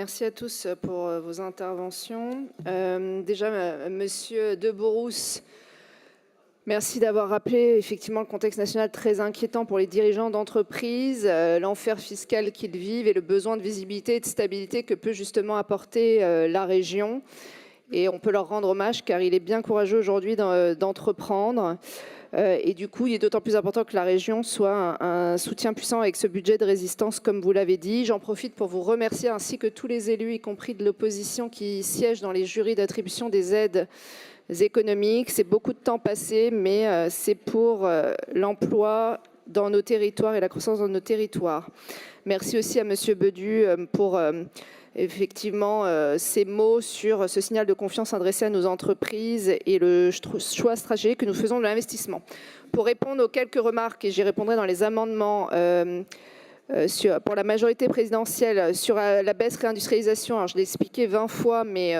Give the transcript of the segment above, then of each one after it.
Merci à tous pour vos interventions. Déjà, Monsieur De Bourrousse, merci d'avoir rappelé effectivement le contexte national très inquiétant pour les dirigeants d'entreprise, l'enfer fiscal qu'ils vivent et le besoin de visibilité et de stabilité que peut justement apporter la région. Et on peut leur rendre hommage car il est bien courageux aujourd'hui d'entreprendre. Et du coup, il est d'autant plus important que la région soit un soutien puissant avec ce budget de résistance, comme vous l'avez dit. J'en profite pour vous remercier, ainsi que tous les élus, y compris de l'opposition, qui siègent dans les jurys d'attribution des aides économiques. C'est beaucoup de temps passé, mais c'est pour l'emploi dans nos territoires et la croissance dans nos territoires. Merci aussi à Monsieur Bedu pour effectivement ces mots sur ce signal de confiance adressé à nos entreprises et le choix stratégique que nous faisons de l'investissement. Pour répondre aux quelques remarques, et j'y répondrai dans les amendements pour la majorité présidentielle, sur la baisse réindustrialisation, alors je l'ai expliqué 20 fois, mais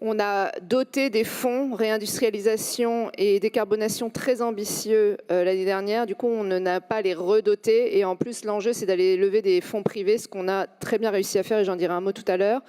on a doté des fonds réindustrialisation et décarbonation très ambitieux l'année dernière. Du coup, on n'a pas à les redoter. Et en plus, l'enjeu, c'est d'aller lever des fonds privés, ce qu'on a très bien réussi à faire, et j'en dirai un mot tout à l'heure.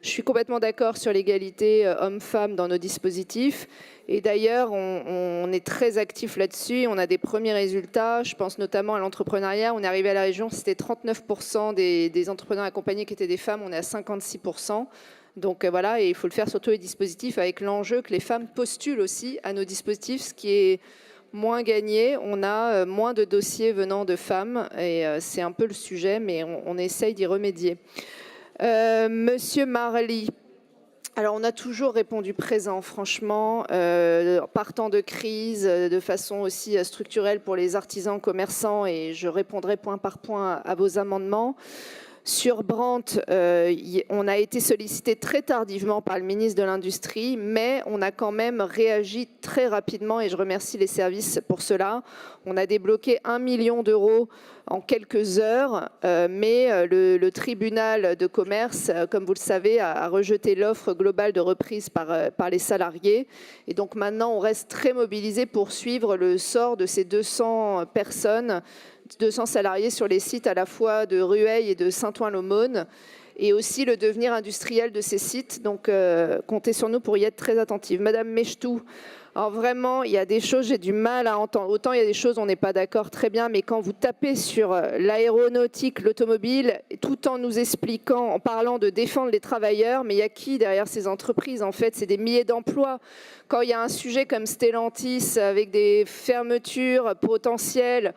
Je suis complètement d'accord sur l'égalité homme-femme dans nos dispositifs. Et d'ailleurs, on est très actif là-dessus. On a des premiers résultats. Je pense notamment à l'entrepreneuriat. On est arrivé à la région, c'était 39% des entrepreneurs accompagnés qui étaient des femmes. On est à 56%. Donc voilà, et il faut le faire sur tous les dispositifs avec l'enjeu que les femmes postulent aussi à nos dispositifs, ce qui est moins gagné. On a moins de dossiers venant de femmes et c'est un peu le sujet, mais on essaye d'y remédier. Monsieur Marly, alors on a toujours répondu présent, franchement, partant de crise, de façon aussi structurelle pour les artisans, commerçants, et je répondrai point par point à vos amendements. Sur Brandt, on a été sollicité très tardivement par le ministre de l'Industrie, mais on a quand même réagi très rapidement et je remercie les services pour cela. On a débloqué 1 million d'euros en quelques heures, mais le tribunal de commerce, comme vous le savez, a rejeté l'offre globale de reprise par les salariés. Et donc maintenant, on reste très mobilisé pour suivre le sort de ces 200 personnes, 200 salariés sur les sites à la fois de Rueil et de Saint-Ouen-l'Aumône, et aussi le devenir industriel de ces sites. Donc, comptez sur nous pour y être très attentive. Madame Mechtou, alors vraiment, il y a des choses, j'ai du mal à entendre. Autant il y a des choses, on n'est pas d'accord, très bien, mais quand vous tapez sur l'aéronautique, l'automobile, tout en nous expliquant, en parlant de défendre les travailleurs, mais il y a qui derrière ces entreprises? En fait, c'est des milliers d'emplois. Quand il y a un sujet comme Stellantis, avec des fermetures potentielles,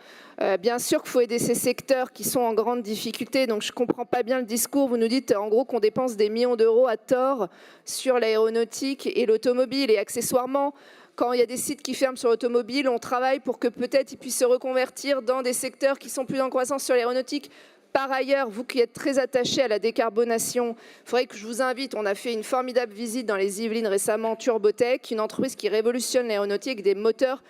bien sûr qu'il faut aider ces secteurs qui sont en grande difficulté, donc je ne comprends pas bien le discours. Vous nous dites en gros qu'on dépense des millions d'euros à tort sur l'aéronautique et l'automobile, et accessoirement, quand il y a des sites qui ferment sur l'automobile, on travaille pour que peut-être ils puissent se reconvertir dans des secteurs qui sont plus en croissance sur l'aéronautique. Par ailleurs, vous qui êtes très attachés à la décarbonation, il faudrait que je vous invite, on a fait une formidable visite dans les Yvelines récemment, Turbotech, une entreprise qui révolutionne l'aéronautique avec des moteurs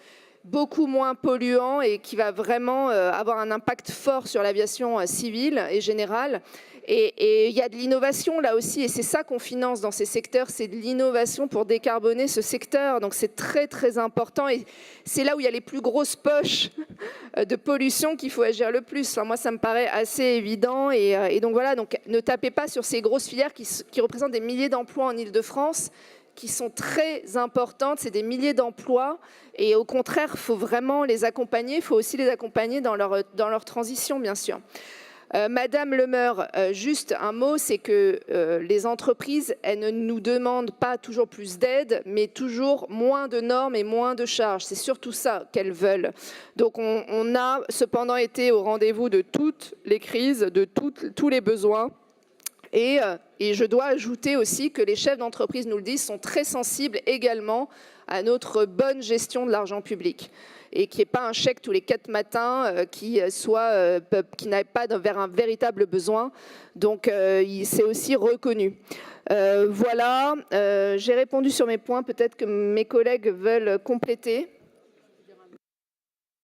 beaucoup moins polluants et qui va vraiment avoir un impact fort sur l'aviation civile et générale. Et il y a de l'innovation là aussi, et c'est ça qu'on finance dans ces secteurs, c'est de l'innovation pour décarboner ce secteur. Donc c'est très très important, et c'est là où il y a les plus grosses poches de pollution qu'il faut agir le plus. Enfin, moi ça me paraît assez évident, et donc voilà, donc ne tapez pas sur ces grosses filières qui représentent des milliers d'emplois en Île-de-France, qui sont très importantes, c'est des milliers d'emplois, et au contraire, il faut vraiment les accompagner, il faut aussi les accompagner dans leur transition, bien sûr. Madame Lemeur, juste un mot, c'est que les entreprises, elles ne nous demandent pas toujours plus d'aide, mais toujours moins de normes et moins de charges. C'est surtout ça qu'elles veulent. Donc on a cependant été au rendez-vous de toutes les crises, de tous les besoins. Et je dois ajouter aussi que les chefs d'entreprise nous le disent, sont très sensibles également à notre bonne gestion de l'argent public. Et qu'il n'y ait pas un chèque tous les 4 matins qui n'aille pas vers un véritable besoin. Donc c'est aussi reconnu. Voilà, j'ai répondu sur mes points. Peut-être que mes collègues veulent compléter.